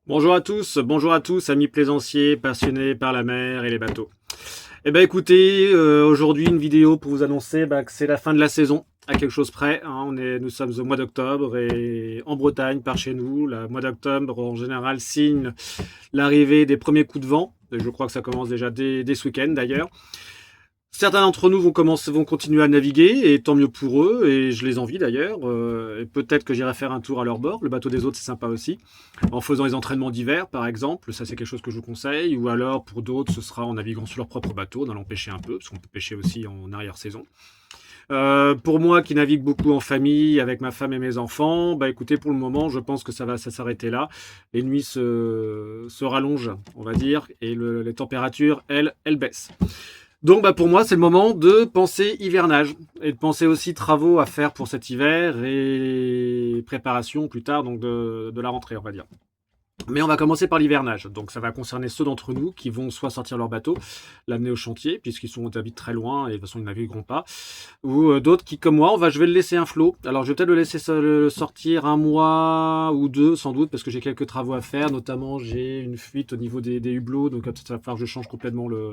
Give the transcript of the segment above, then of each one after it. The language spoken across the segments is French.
Bonjour à tous, amis plaisanciers, passionnés par la mer et les bateaux. Eh ben écoutez, aujourd'hui une vidéo pour vous annoncer que c'est la fin de la saison, à quelque chose près, hein. Nous sommes au mois d'octobre et en Bretagne, par chez nous, le mois d'octobre en général signe l'arrivée des premiers coups de vent. Et je crois que ça commence déjà dès ce week-end d'ailleurs. Certains d'entre nous vont continuer à naviguer, et tant mieux pour eux, et je les envie d'ailleurs. Et peut-être que j'irai faire un tour à leur bord. Le bateau des autres, c'est sympa aussi. En faisant les entraînements d'hiver, par exemple, ça c'est quelque chose que je vous conseille. Ou alors, pour d'autres, ce sera en naviguant sur leur propre bateau, en allant pêcher un peu, parce qu'on peut pêcher aussi en arrière-saison. Pour moi qui navigue beaucoup en famille, avec ma femme et mes enfants, écoutez, pour le moment, je pense que ça va s'arrêter là. Les nuits se rallongent, on va dire, et les températures, elles baissent. Donc pour moi, c'est le moment de penser hivernage et de penser aussi travaux à faire pour cet hiver et préparation plus tard donc de la rentrée, on va dire. Mais on va commencer par l'hivernage. Donc ça va concerner ceux d'entre nous qui vont soit sortir leur bateau, l'amener au chantier, habitent très loin et de toute façon ils ne navigueront pas, ou d'autres qui, comme moi, je vais le laisser un flot. Alors je vais peut-être le laisser le sortir un mois ou deux sans doute parce que j'ai quelques travaux à faire, notamment j'ai une fuite au niveau des hublots, donc ça va falloir que je change complètement le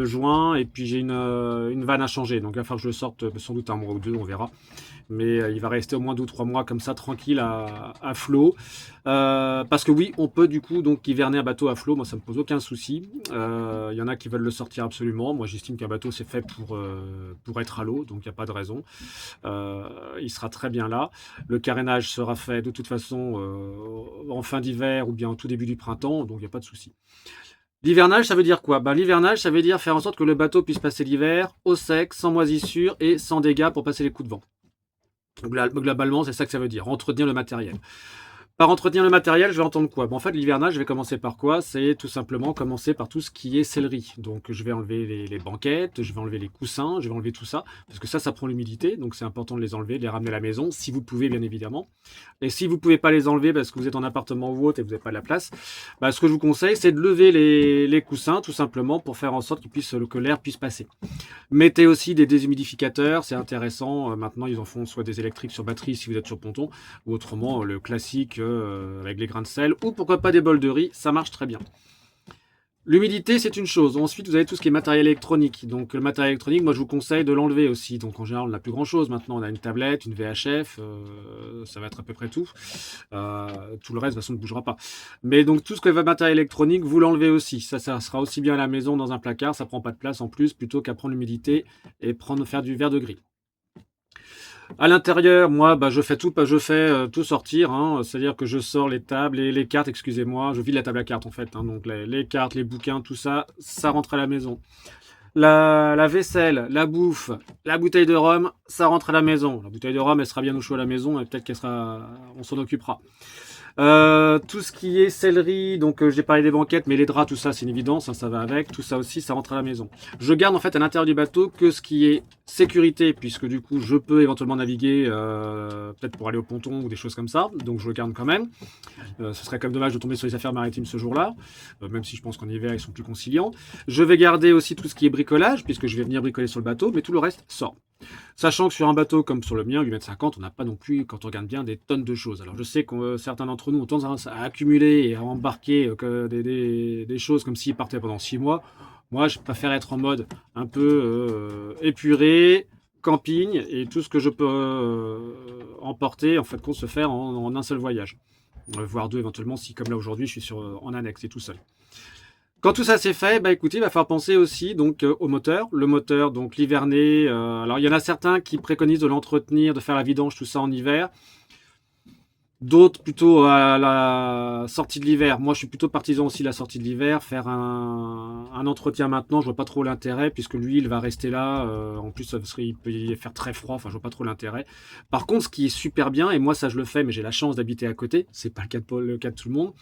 joint, et puis j'ai une vanne à changer, donc il va falloir que je le sorte sans doute un mois ou deux, on verra, mais il va rester au moins 2 ou 3 mois comme ça tranquille à flot, parce que oui, on peut du coup donc hiverner un bateau à flot. Moi ça me pose aucun souci. Y en a qui veulent le sortir absolument. Moi j'estime qu'un bateau c'est fait pour être à l'eau, donc il n'y a pas de raison. Il sera très bien là. Le carénage sera fait de toute façon en fin d'hiver ou bien au tout début du printemps, donc il n'y a pas de souci. L'hivernage, ça veut dire quoi? L'hivernage, ça veut dire faire en sorte que le bateau puisse passer l'hiver au sec, sans moisissure et sans dégâts pour passer les coups de vent. Globalement, c'est ça que ça veut dire, entretenir le matériel. Par entretenir le matériel, je vais entendre quoi? En fait, l'hivernage, je vais commencer par quoi? C'est tout simplement commencer par tout ce qui est sellerie. Donc, je vais enlever les banquettes, je vais enlever les coussins, je vais enlever tout ça, parce que ça prend l'humidité, donc c'est important de les enlever, de les ramener à la maison, si vous pouvez, bien évidemment. Et si vous ne pouvez pas les enlever parce que vous êtes en appartement ou autre et que vous n'avez pas de la place, ce que je vous conseille, c'est de lever les coussins, tout simplement, pour faire en sorte que l'air puisse passer. Mettez aussi des déshumidificateurs, c'est intéressant. Maintenant, ils en font soit des électriques sur batterie si vous êtes sur ponton, ou autrement le classique avec les grains de sel, ou pourquoi pas des bols de riz, ça marche très bien. L'humidité, c'est une chose. Ensuite, vous avez tout ce qui est matériel électronique. Donc, le matériel électronique, moi, je vous conseille de l'enlever aussi. Donc, en général, on n'a plus grand-chose. Maintenant, on a une tablette, une VHF, ça va être à peu près tout. Tout le reste, de toute façon, ne bougera pas. Mais donc, tout ce qui est matériel électronique, vous l'enlevez aussi. Ça sera aussi bien à la maison, dans un placard. Ça prend pas de place en plus, plutôt qu'à prendre l'humidité et faire du verre de gris. À l'intérieur, moi, je fais tout sortir, hein. C'est-à-dire que je sors les tables et les cartes, excusez-moi, je vide la table à cartes en fait, hein. Donc les cartes, les bouquins, tout ça, ça rentre à la maison. La vaisselle, la bouffe, la bouteille de rhum, ça rentre à la maison. La bouteille de rhum, elle sera bien au chaud à la maison et peut-être on s'en occupera. Tout ce qui est sellerie, donc j'ai parlé des banquettes, mais les draps, tout ça, c'est une évidence, hein, ça va avec. Tout ça aussi, ça rentre à la maison. Je garde en fait à l'intérieur du bateau que ce qui est sécurité, puisque du coup, je peux éventuellement naviguer, peut-être pour aller au ponton ou des choses comme ça. Donc je le garde quand même. Ce serait quand même dommage de tomber sur les affaires maritimes ce jour-là, même si je pense qu'en hiver, ils sont plus conciliants. Je vais garder aussi tout ce qui est bricolage, puisque je vais venir bricoler sur le bateau, mais tout le reste sort. Sachant que sur un bateau comme sur le mien, 8,50 m, on n'a pas non plus, quand on regarde bien, des tonnes de choses. Alors je sais que certains d'entre nous ont tendance à accumuler et à embarquer des choses comme s'ils partaient pendant 6 mois. Moi, je préfère être en mode un peu épuré, camping, et tout ce que je peux emporter, en fait, qu'on se faire en un seul voyage. Voire deux éventuellement, si comme là aujourd'hui, je suis en annexe et tout seul. Quand tout ça c'est fait, écoutez, il va falloir penser aussi donc au moteur. Le moteur, donc l'hiverné. Alors il y en a certains qui préconisent de l'entretenir, de faire la vidange, tout ça en hiver. D'autres plutôt à la sortie de l'hiver. Moi je suis plutôt partisan aussi de la sortie de l'hiver. Faire un entretien maintenant, je vois pas trop l'intérêt puisque l'huile va rester là. En plus il peut y faire très froid, enfin je vois pas trop l'intérêt. Par contre ce qui est super bien, et moi ça je le fais mais j'ai la chance d'habiter à côté, c'est pas le cas de tout le monde,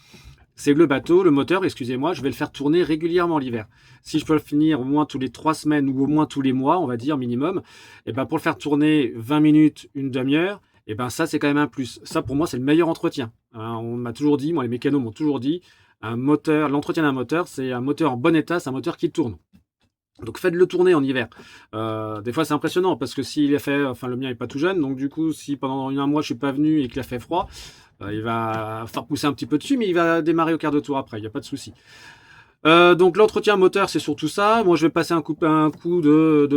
c'est le bateau, le moteur, excusez-moi, je vais le faire tourner régulièrement l'hiver. Si je peux le finir au moins tous les 3 semaines ou au moins tous les mois, on va dire minimum, et pour le faire tourner 20 minutes, une demi-heure, ça c'est quand même un plus. Ça pour moi c'est le meilleur entretien. Hein, on m'a toujours dit, moi les mécanos m'ont toujours dit, l'entretien d'un moteur, c'est un moteur en bon état, c'est un moteur qui tourne. Donc faites-le tourner en hiver. Des fois c'est impressionnant parce que s'il a fait, enfin le mien est pas tout jeune, donc du coup si pendant un mois je suis pas venu et qu'il a fait froid, Il va faire pousser un petit peu dessus, mais il va démarrer au quart de tour après, il n'y a pas de souci. Donc l'entretien moteur, c'est surtout ça. Moi, je vais passer un coup de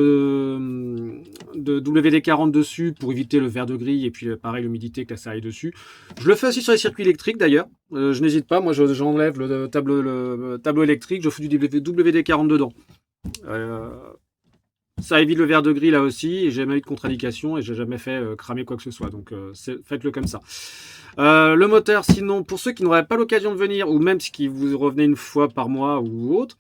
WD-40 dessus pour éviter le verre de grille et puis pareil l'humidité que ça aille dessus. Je le fais aussi sur les circuits électriques d'ailleurs. Je n'hésite pas. Moi, j'enlève le tableau électrique, je fais du WD-40 dedans. Ça évite le verre de grille là aussi, et j'ai jamais eu de contre-indication et j'ai jamais fait cramer quoi que ce soit. Donc faites-le comme ça. Le moteur, sinon, pour ceux qui n'auraient pas l'occasion de venir, ou même si vous revenez une fois par mois ou autre,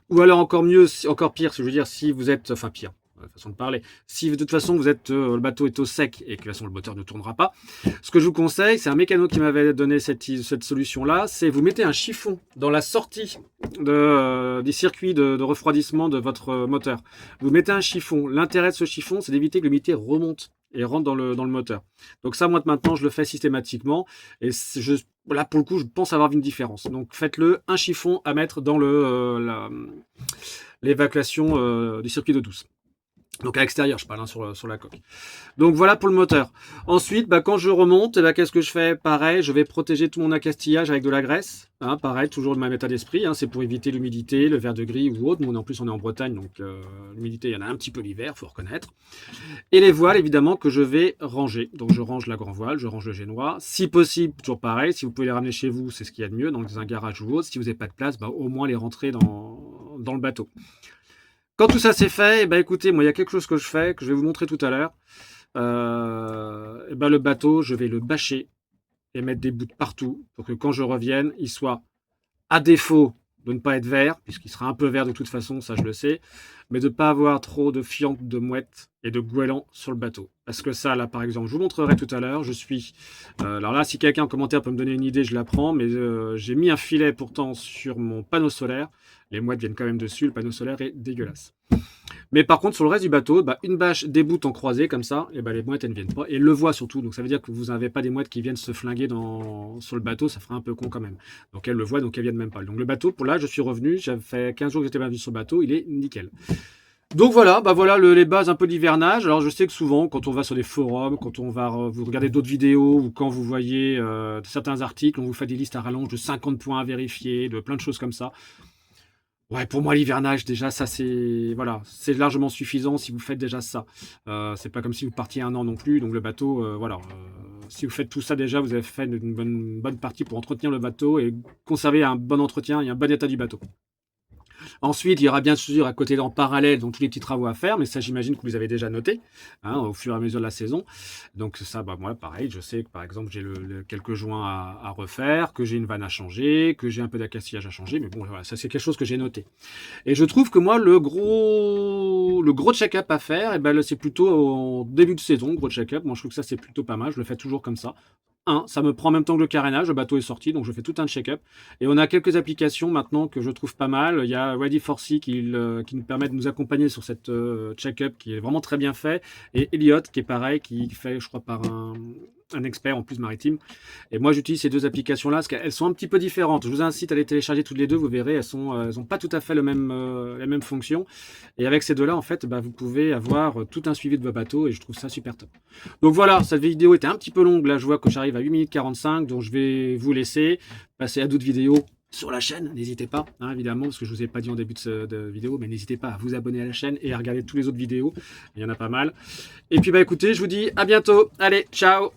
ou alors encore mieux, encore pire, je veux dire, si vous êtes, enfin pire, façon de parler, si de toute façon vous êtes, le bateau est au sec et que de toute façon le moteur ne tournera pas, ce que je vous conseille, c'est un mécano qui m'avait donné cette solution-là, c'est vous mettez un chiffon dans la sortie des circuits de refroidissement de votre moteur. Vous mettez un chiffon. L'intérêt de ce chiffon, c'est d'éviter que l'humidité remonte et rentre dans le moteur. Donc ça, moi maintenant, je le fais systématiquement. Et là, pour le coup, je pense avoir vu une différence. Donc faites-le, un chiffon à mettre dans l'évacuation du circuit d'eau douce. Donc à l'extérieur, je parle hein, sur la coque. Donc voilà pour le moteur. Ensuite, quand je remonte, qu'est-ce que je fais? Pareil, je vais protéger tout mon accastillage avec de la graisse. Hein, pareil, toujours le même état d'esprit. Hein, c'est pour éviter l'humidité, le verre de grille ou autre. En plus, on est en Bretagne, donc l'humidité, il y en a un petit peu l'hiver, faut reconnaître. Et les voiles, évidemment, que je vais ranger. Donc je range la grand voile, je range le génois. Si possible, toujours pareil, si vous pouvez les ramener chez vous, c'est ce qu'il y a de mieux, dans un garage ou autre. Si vous n'avez pas de place, au moins les rentrer dans le bateau. Quand tout ça c'est fait, écoutez, moi il y a quelque chose que je fais, que je vais vous montrer tout à l'heure. Le bateau, je vais le bâcher et mettre des bouts partout pour que quand je revienne, il soit à défaut de ne pas être vert, puisqu'il sera un peu vert de toute façon, ça je le sais, mais de ne pas avoir trop de fientes, de mouettes et de goélands sur le bateau. Parce que ça, là par exemple, je vous montrerai tout à l'heure, je suis... alors là, si quelqu'un en commentaire peut me donner une idée, je la prends, mais j'ai mis un filet pourtant sur mon panneau solaire. Les mouettes viennent quand même dessus, le panneau solaire est dégueulasse. Mais par contre, sur le reste du bateau, une bâche déboute en croisée comme ça, et les mouettes elles ne viennent pas. Et le voit surtout, donc ça veut dire que vous n'avez pas des mouettes qui viennent se flinguer sur le bateau, ça ferait un peu con quand même. Donc elles le voient, donc elles viennent même pas. Donc le bateau, pour là, je suis revenu, j'avais fait 15 jours que j'étais pas venu sur le bateau, il est nickel. Donc voilà, voilà les bases un peu d'hivernage. Alors je sais que souvent, quand on va sur des forums, quand on va vous regarder d'autres vidéos ou quand vous voyez certains articles, on vous fait des listes à rallonge de 50 points à vérifier, de plein de choses comme ça. Ouais, pour moi, l'hivernage, déjà, ça, c'est largement suffisant si vous faites déjà ça. C'est pas comme si vous partiez un an non plus. Donc, le bateau, si vous faites tout ça déjà, vous avez fait une bonne partie pour entretenir le bateau et conserver un bon entretien et un bon état du bateau. Ensuite, il y aura bien sûr à côté en parallèle donc tous les petits travaux à faire, mais ça j'imagine que vous avez déjà noté au fur et à mesure de la saison. Donc ça, moi pareil, je sais que par exemple j'ai quelques joints à refaire, que j'ai une vanne à changer, que j'ai un peu d'accastillage à changer, mais bon voilà, ça c'est quelque chose que j'ai noté. Et je trouve que moi le gros check-up à faire, c'est plutôt au début de saison, gros check-up. Moi je trouve que ça c'est plutôt pas mal, je le fais toujours comme ça. Ça me prend en même temps que le carénage, le bateau est sorti, donc je fais tout un check-up. Et on a quelques applications maintenant que je trouve pas mal. Il y a Ready4Sea qui nous permet de nous accompagner sur cette check-up qui est vraiment très bien fait. Et Elliott qui est pareil, qui fait, je crois, par un expert en plus maritime. Et moi j'utilise ces deux applications-là parce qu'elles sont un petit peu différentes. Je vous incite à les télécharger toutes les deux, vous verrez, elles n'ont pas tout à fait les mêmes fonctions. Et avec ces deux-là, en fait, vous pouvez avoir tout un suivi de vos bateaux et je trouve ça super top. Donc voilà, cette vidéo était un petit peu longue. Là, je vois que j'arrive à 8 minutes 45, donc je vais vous laisser passer à d'autres vidéos sur la chaîne, n'hésitez pas, évidemment, parce que je ne vous ai pas dit en début de vidéo, mais n'hésitez pas à vous abonner à la chaîne et à regarder toutes les autres vidéos, il y en a pas mal. Et puis écoutez, je vous dis à bientôt, allez, ciao!